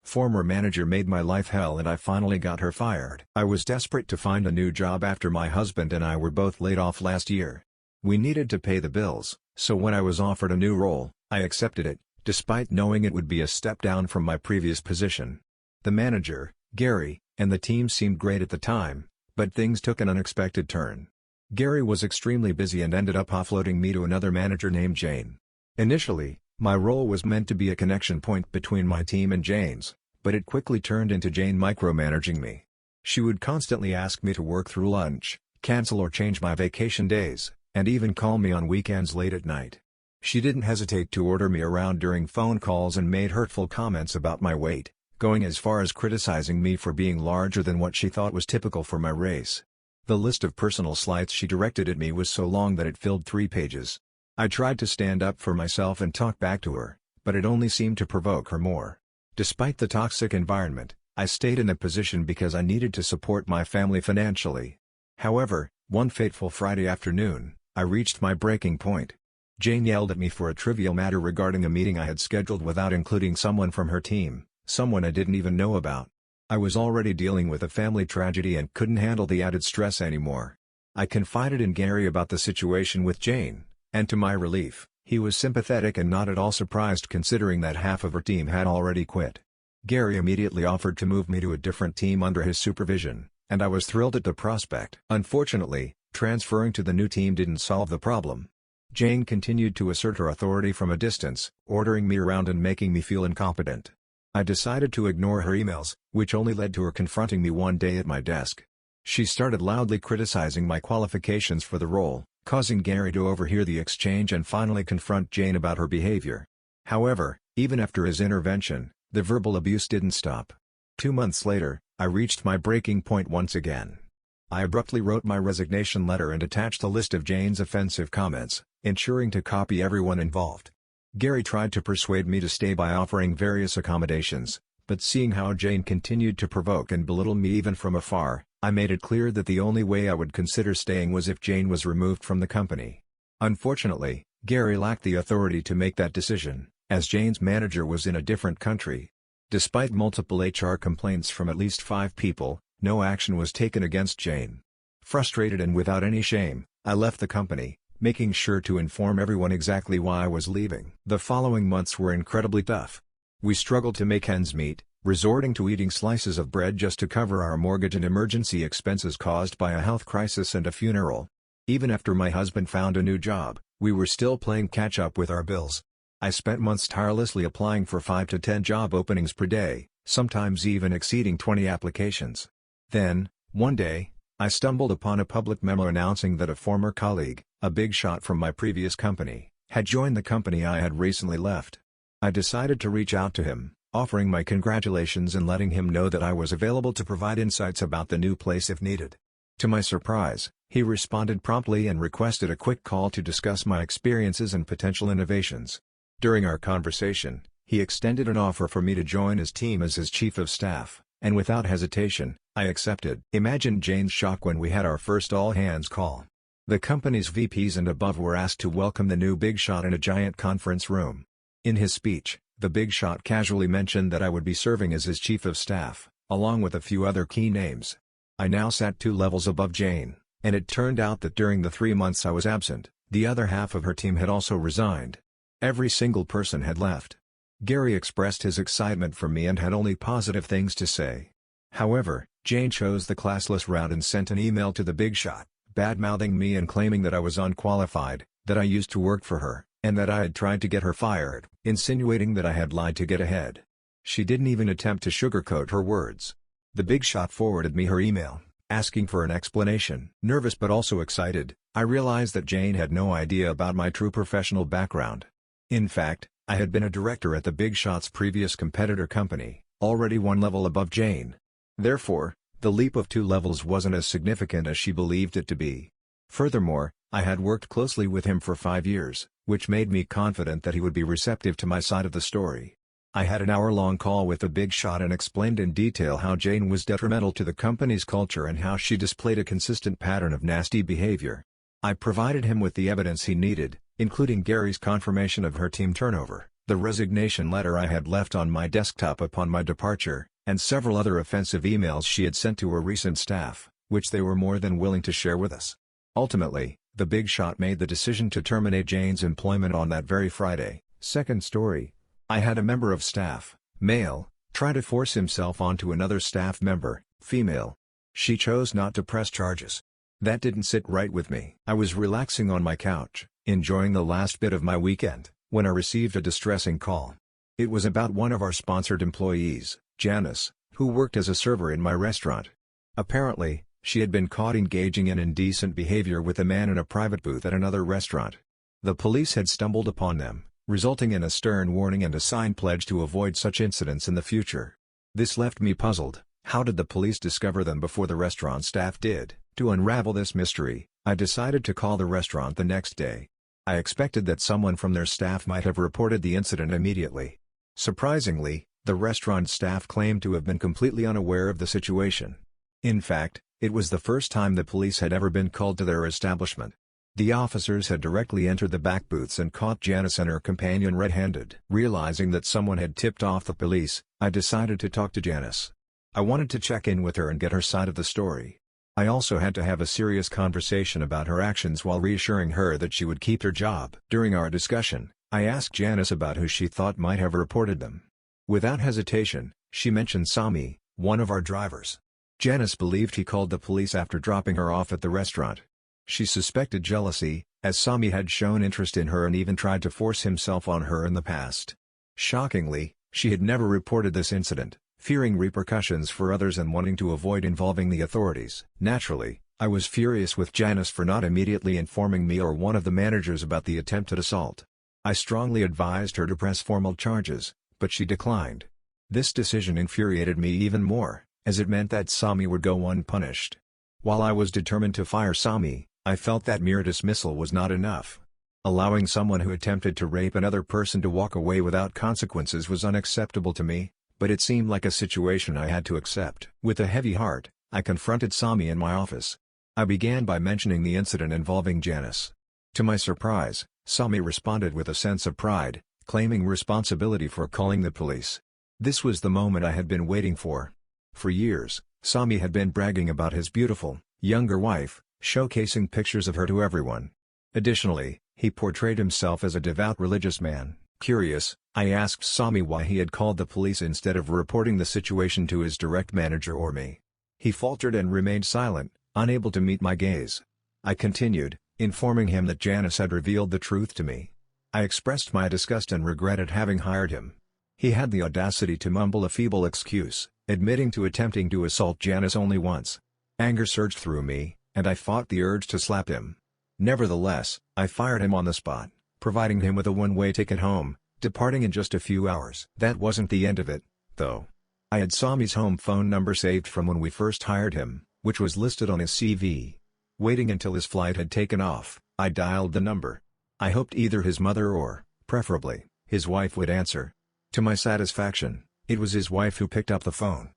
former manager made my life hell and I finally got her fired. I was desperate to find a new job after my husband and I were both laid off last year. We needed to pay the bills, so when I was offered a new role, I accepted it, despite knowing it would be a step down from my previous position. The manager, Gary, and the team seemed great at the time, but things took an unexpected turn. Gary was extremely busy and ended up offloading me to another manager named Jane. Initially, my role was meant to be a connection point between my team and Jane's, but it quickly turned into Jane micromanaging me. She would constantly ask me to work through lunch, cancel or change my vacation days, and even call me on weekends late at night. She didn't hesitate to order me around during phone calls and made hurtful comments about my weight, going as far as criticizing me for being larger than what she thought was typical for my race. The list of personal slights she directed at me was so long that it filled 3 pages. I tried to stand up for myself and talk back to her, but it only seemed to provoke her more. Despite the toxic environment, I stayed in the position because I needed to support my family financially. However, one fateful Friday afternoon, I reached my breaking point. Jane yelled at me for a trivial matter regarding a meeting I had scheduled without including someone from her team, someone I didn't even know about. I was already dealing with a family tragedy and couldn't handle the added stress anymore. I confided in Gary about the situation with Jane, and to my relief, he was sympathetic and not at all surprised considering that half of her team had already quit. Gary immediately offered to move me to a different team under his supervision, and I was thrilled at the prospect. Unfortunately, transferring to the new team didn't solve the problem. Jane continued to assert her authority from a distance, ordering me around and making me feel incompetent. I decided to ignore her emails, which only led to her confronting me one day at my desk. She started loudly criticizing my qualifications for the role, causing Gary to overhear the exchange and finally confront Jane about her behavior. However, even after his intervention, the verbal abuse didn't stop. 2 months later, I reached my breaking point once again. I abruptly wrote my resignation letter and attached a list of Jane's offensive comments, ensuring to copy everyone involved. Gary tried to persuade me to stay by offering various accommodations, but seeing how Jane continued to provoke and belittle me even from afar, I made it clear that the only way I would consider staying was if Jane was removed from the company. Unfortunately, Gary lacked the authority to make that decision, as Jane's manager was in a different country. Despite multiple HR complaints from at least 5 people, no action was taken against Jane. Frustrated and without any shame, I left the company, making sure to inform everyone exactly why I was leaving. The following months were incredibly tough. We struggled to make ends meet, resorting to eating slices of bread just to cover our mortgage and emergency expenses caused by a health crisis and a funeral. Even after my husband found a new job, we were still playing catch-up with our bills. I spent months tirelessly applying for 5 to 10 job openings per day, sometimes even exceeding 20 applications. Then, one day, I stumbled upon a public memo announcing that a former colleague, a big shot from my previous company, had joined the company I had recently left. I decided to reach out to him, offering my congratulations and letting him know that I was available to provide insights about the new place if needed. To my surprise, he responded promptly and requested a quick call to discuss my experiences and potential innovations. During our conversation, he extended an offer for me to join his team as his chief of staff, and without hesitation, I accepted. Imagine Jane's shock when we had our first all-hands call. The company's VPs and above were asked to welcome the new big shot in a giant conference room. In his speech, the big shot casually mentioned that I would be serving as his chief of staff, along with a few other key names. I now sat 2 levels above Jane, and it turned out that during the 3 months I was absent, the other half of her team had also resigned. Every single person had left. Gary expressed his excitement for me and had only positive things to say. However, Jane chose the classless route and sent an email to the big shot, bad-mouthing me and claiming that I was unqualified, that I used to work for her, and that I had tried to get her fired, insinuating that I had lied to get ahead. She didn't even attempt to sugarcoat her words. The big shot forwarded me her email, asking for an explanation. Nervous but also excited, I realized that Jane had no idea about my true professional background. In fact, I had been a director at the big shot's previous competitor company, already 1 level above Jane. Therefore, the leap of 2 levels wasn't as significant as she believed it to be. Furthermore, I had worked closely with him for 5 years, which made me confident that he would be receptive to my side of the story. I had an hour-long call with the big shot and explained in detail how Jane was detrimental to the company's culture and how she displayed a consistent pattern of nasty behavior. I provided him with the evidence he needed, including Gary's confirmation of her team turnover, the resignation letter I had left on my desktop upon my departure, and several other offensive emails she had sent to her recent staff, which they were more than willing to share with us. Ultimately, the big shot made the decision to terminate Jane's employment on that very Friday. Second story. I had a member of staff, male, try to force himself onto another staff member, female. She chose not to press charges. That didn't sit right with me. I was relaxing on my couch, enjoying the last bit of my weekend, when I received a distressing call. It was about one of our sponsored employees, Janice, who worked as a server in my restaurant. Apparently, she had been caught engaging in indecent behavior with a man in a private booth at another restaurant. The police had stumbled upon them, resulting in a stern warning and a signed pledge to avoid such incidents in the future. This left me puzzled. How did the police discover them before the restaurant staff did? To unravel this mystery, I decided to call the restaurant the next day. I expected that someone from their staff might have reported the incident immediately. Surprisingly, the restaurant staff claimed to have been completely unaware of the situation. In fact, it was the first time the police had ever been called to their establishment. The officers had directly entered the back booths and caught Janice and her companion red-handed. Realizing that someone had tipped off the police, I decided to talk to Janice. I wanted to check in with her and get her side of the story. I also had to have a serious conversation about her actions while reassuring her that she would keep her job. During our discussion, I asked Janice about who she thought might have reported them. Without hesitation, she mentioned Sami, one of our drivers. Janice believed he called the police after dropping her off at the restaurant. She suspected jealousy, as Sami had shown interest in her and even tried to force himself on her in the past. Shockingly, she had never reported this incident, fearing repercussions for others and wanting to avoid involving the authorities. Naturally, I was furious with Janice for not immediately informing me or one of the managers about the attempted assault. I strongly advised her to press formal charges, but she declined. This decision infuriated me even more, as it meant that Sami would go unpunished. While I was determined to fire Sami, I felt that mere dismissal was not enough. Allowing someone who attempted to rape another person to walk away without consequences was unacceptable to me, but it seemed like a situation I had to accept. With a heavy heart, I confronted Sami in my office. I began by mentioning the incident involving Janice. To my surprise, Sami responded with a sense of pride, claiming responsibility for calling the police. This was the moment I had been waiting for. For years, Sami had been bragging about his beautiful, younger wife, showcasing pictures of her to everyone. Additionally, he portrayed himself as a devout religious man. Curious, I asked Sami why he had called the police instead of reporting the situation to his direct manager or me. He faltered and remained silent, unable to meet my gaze. I continued, informing him that Janice had revealed the truth to me. I expressed my disgust and regret at having hired him. He had the audacity to mumble a feeble excuse, admitting to attempting to assault Janice only once. Anger surged through me, and I fought the urge to slap him. Nevertheless, I fired him on the spot, providing him with a one-way ticket home, departing in just a few hours. That wasn't the end of it, though. I had Sami's home phone number saved from when we first hired him, which was listed on his CV. Waiting until his flight had taken off, I dialed the number. I hoped either his mother or, preferably, his wife would answer. To my satisfaction, it was his wife who picked up the phone.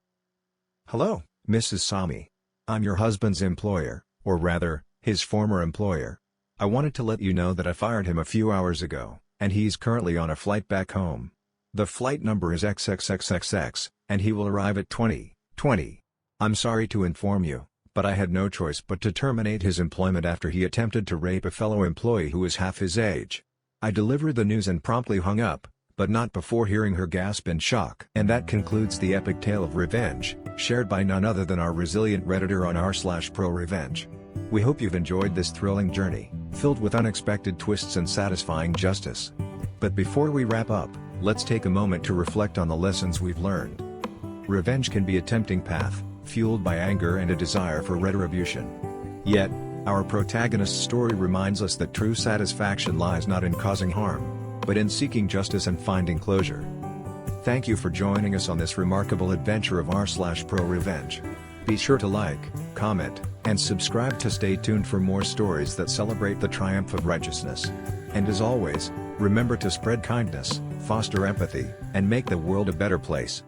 "Hello, Mrs. Sami. I'm your husband's employer, or rather, his former employer. I wanted to let you know that I fired him a few hours ago, and he's currently on a flight back home. The flight number is XXXXX, and he will arrive at 20:20. I'm sorry to inform you, but I had no choice but to terminate his employment after he attempted to rape a fellow employee who was half his age." I delivered the news and promptly hung up, but not before hearing her gasp in shock. And that concludes the epic tale of revenge, shared by none other than our resilient Redditor on r/ProRevenge. We hope you've enjoyed this thrilling journey, filled with unexpected twists and satisfying justice. But before we wrap up, let's take a moment to reflect on the lessons we've learned. Revenge can be a tempting path, fueled by anger and a desire for retribution. Yet, our protagonist's story reminds us that true satisfaction lies not in causing harm, but in seeking justice and finding closure. Thank you for joining us on this remarkable adventure of r/ProRevenge. Be sure to like, comment, and subscribe to stay tuned for more stories that celebrate the triumph of righteousness. And as always, remember to spread kindness, foster empathy, and make the world a better place.